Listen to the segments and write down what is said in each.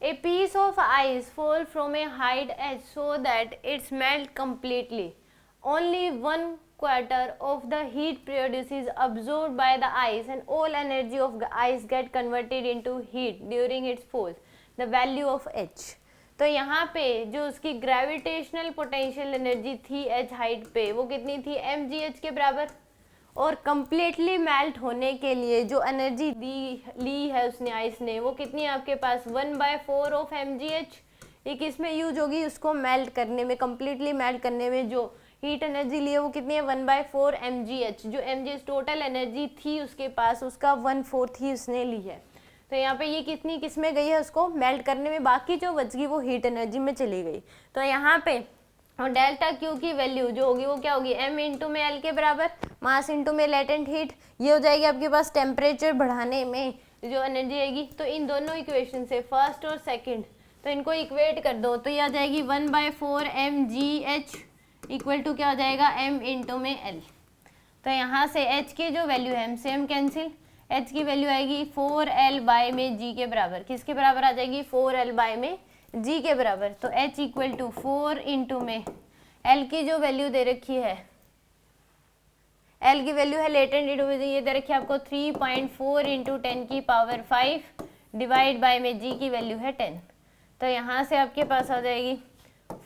A piece of ice fall from a height h so that it's melt completely. Only 1/4 of the heat produced is absorbed by the ice and all energy of the ice get converted into heat during its fall. The value of h. तो यहाँ पे जो उसकी gravitational potential energy थी h height पे वो कितनी थी mgh के बराबर, और कम्प्लीटली मेल्ट होने के लिए जो एनर्जी ली है उसने आइस ने वो कितनी है आपके पास 1/4 ऑफ mgh. ये किस में यूज होगी, उसको मेल्ट करने में, कम्प्लीटली मेल्ट करने में जो हीट एनर्जी ली है वो कितनी है 1/4 mgh. जो mgh टोटल एनर्जी थी उसके पास उसका 1/4 ही उसने ली है. तो यहाँ पे ये कितनी किस में गई है, उसको मेल्ट करने में, बाकी जो बच गई वो हीट एनर्जी में चली गई. तो यहाँ पे और डेल्टा क्यू की वैल्यू जो होगी वो क्या होगी m इंटू में एल के बराबर, मास इंटू में लेटेंट हीट. ये हो जाएगी आपके पास टेम्परेचर बढ़ाने में जो एनर्जी आएगी. तो इन दोनों इक्वेशन से फर्स्ट और सेकंड तो इनको इक्वेट कर दो तो ये आ जाएगी 1/4 mgh इक्वल टू क्या हो जाएगा m इंटू में l. तो यहाँ से h की जो वैल्यू है m से m कैंसिल, h की वैल्यू आएगी 4l बाय में g के बराबर. किसके बराबर आ जाएगी 4l बाय में g के बराबर. तो h इक्वल टू 4 इंटू में l की जो वैल्यू दे रखी है, l की वैल्यू है लेटेंट हीट ये दे रखी है आपको 3.4 इंटू 10 की पावर 5 डिवाइड बाय में g की वैल्यू है 10. तो यहाँ से आपके पास आ जाएगी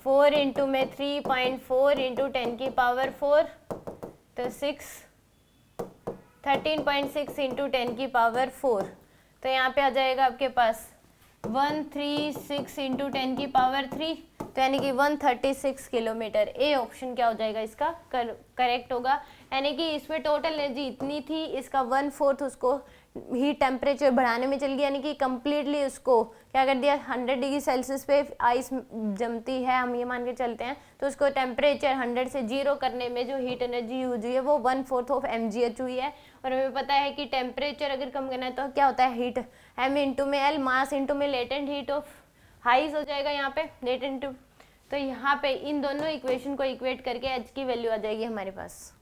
4 इंटू में 3.4 इंटू 10 की पावर 4 तो 13.6 इंटू 10 की पावर 4. तो यहाँ पे आ जाएगा आपके पास 136 इंटू 10 की पावर 3 तो यानी कि 136 किलोमीटर. ए ऑप्शन क्या हो जाएगा इसका करेक्ट होगा. यानी कि इसमें टोटल एनर्जी इतनी थी, इसका 1/4 उसको हीट टेम्परेचर बढ़ाने में चल गया, यानी कि कम्प्लीटली उसको क्या कर दिया 100 डिग्री सेल्सियस पे आइस जमती है हम ये मान के चलते हैं, तो उसको टेम्परेचर 100 से 0 करने में जो हीट एनर्जी यूज हुई है वो 1/4 ऑफ mgh हुई है. और हमें पता है कि टेम्परेचर अगर कम करना है तो क्या होता है हीट m इंटू में l मास इंटू में लेटेंट हीट ऑफ हाइस हो जाएगा यहाँ पे लेटेंट. तो यहाँ पे इन दोनों इक्वेशन को इक्वेट करके h की वैल्यू आ जाएगी हमारे पास.